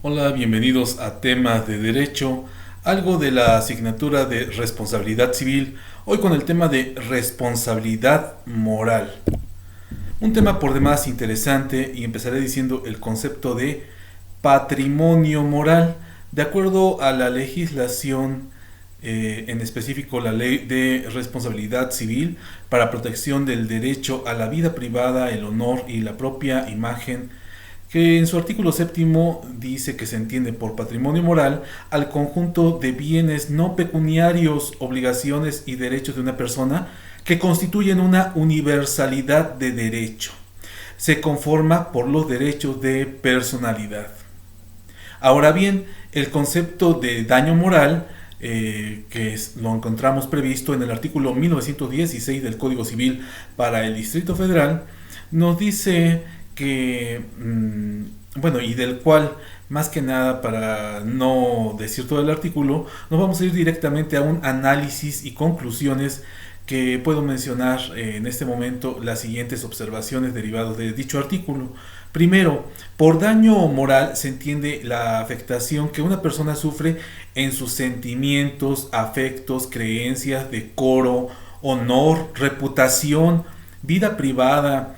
Hola, bienvenidos a temas de derecho, algo de la asignatura de responsabilidad civil, hoy con el tema de responsabilidad moral. Un tema por demás interesante y empezaré diciendo el concepto de patrimonio moral. De acuerdo a la legislación, en específico la ley de responsabilidad civil para protección del derecho a la vida privada, el honor y la propia imagen, que en su artículo séptimo dice que se entiende por patrimonio moral al conjunto de bienes no pecuniarios, obligaciones y derechos de una persona que constituyen una universalidad de derecho. Se conforma por los derechos de personalidad. Ahora bien, el concepto de daño moral, lo encontramos previsto en el artículo 1916 del Código Civil para el Distrito Federal, nos dice que, bueno, y del cual, más que nada, para no decir todo el artículo, nos vamos a ir directamente a un análisis y conclusiones que puedo mencionar en este momento las siguientes observaciones derivadas de dicho artículo. Primero, por daño moral se entiende la afectación que una persona sufre en sus sentimientos, afectos, creencias, decoro, honor, reputación, vida privada,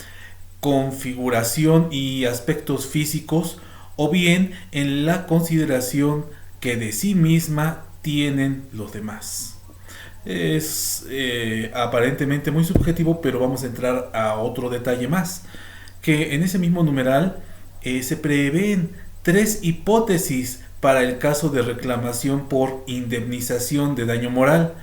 configuración y aspectos físicos, o bien en la consideración que de sí misma tienen los demás. Es aparentemente muy subjetivo, pero vamos a entrar a otro detalle más, que en ese mismo numeral se prevén tres hipótesis para el caso de reclamación por indemnización de daño moral,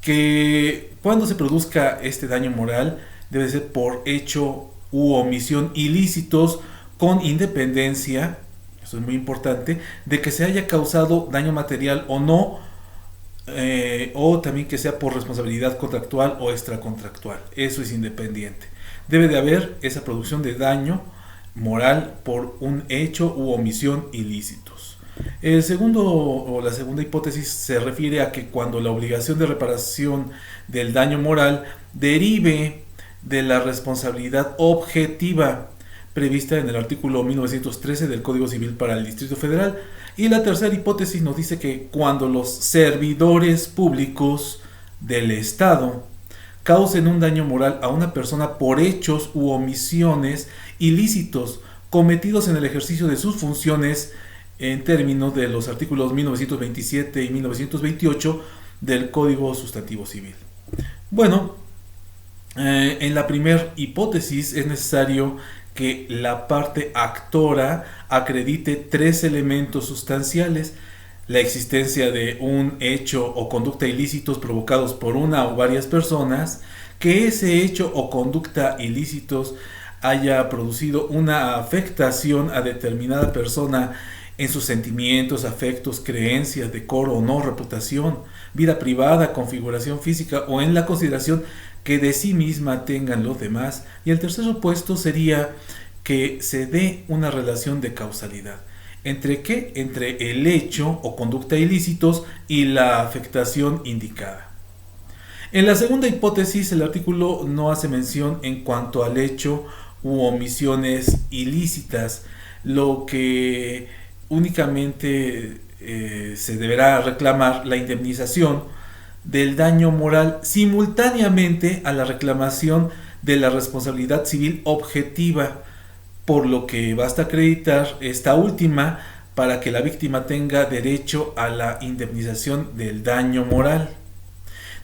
que cuando se produzca este daño moral debe ser por hecho u omisión ilícitos con independencia, eso es muy importante, de que se haya causado daño material o no, o también que sea por responsabilidad contractual o extracontractual. Eso es independiente. Debe de haber esa producción de daño moral por un hecho u omisión ilícitos. El segundo o la segunda hipótesis se refiere a que cuando la obligación de reparación del daño moral derive de la responsabilidad objetiva prevista en el artículo 1913 del Código Civil para el Distrito Federal. Y la tercera hipótesis nos dice que cuando los servidores públicos del Estado causen un daño moral a una persona por hechos u omisiones ilícitos cometidos en el ejercicio de sus funciones en términos de los artículos 1927 y 1928 del Código Sustantivo Civil. Bueno, en la primera hipótesis es necesario que la parte actora acredite tres elementos sustanciales: la existencia de un hecho o conducta ilícitos provocados por una o varias personas, que ese hecho o conducta ilícitos haya producido una afectación a determinada persona en sus sentimientos, afectos, creencias, decoro o no, reputación, vida privada, configuración física o en la consideración que de sí misma tengan los demás. Y el tercer opuesto sería que se dé una relación de causalidad. ¿Entre qué? Entre el hecho o conducta ilícitos y la afectación indicada. En la segunda hipótesis, el artículo no hace mención en cuanto al hecho u omisiones ilícitas, lo que únicamente se deberá reclamar la indemnización del daño moral simultáneamente a la reclamación de la responsabilidad civil objetiva, por lo que basta acreditar esta última para que la víctima tenga derecho a la indemnización del daño moral.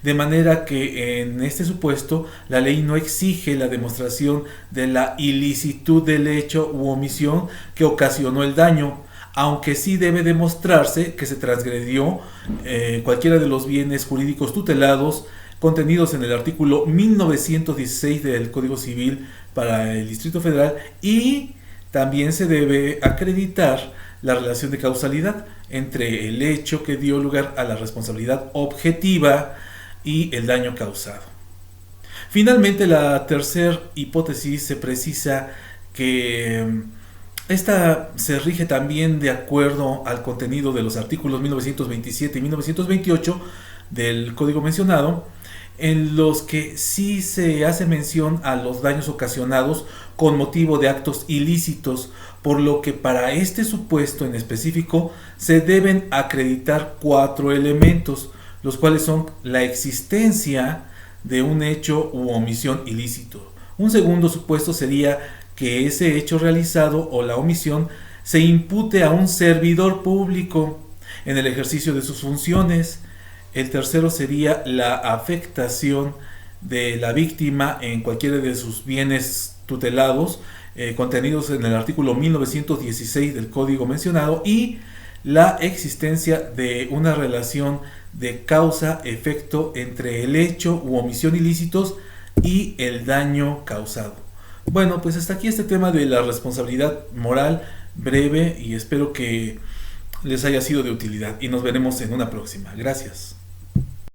De manera que en este supuesto la ley no exige la demostración de la ilicitud del hecho u omisión que ocasionó el daño, aunque sí debe demostrarse que se transgredió cualquiera de los bienes jurídicos tutelados contenidos en el artículo 1916 del Código Civil para el Distrito Federal, y también se debe acreditar la relación de causalidad entre el hecho que dio lugar a la responsabilidad objetiva y el daño causado. Finalmente, la tercera hipótesis se precisa que esta se rige también de acuerdo al contenido de los artículos 1927 y 1928 del código mencionado, en los que sí se hace mención a los daños ocasionados con motivo de actos ilícitos, por lo que para este supuesto en específico se deben acreditar 4 elementos, los cuales son la existencia de un hecho u omisión ilícito. Un segundo supuesto sería que ese hecho realizado o la omisión se impute a un servidor público en el ejercicio de sus funciones. El tercero sería la afectación de la víctima en cualquiera de sus bienes tutelados, contenidos en el artículo 1916 del código mencionado, y la existencia de una relación de causa-efecto entre el hecho u omisión ilícitos y el daño causado. Bueno, pues hasta aquí este tema de la responsabilidad moral, breve, y espero que les haya sido de utilidad, y nos veremos en una próxima. Gracias.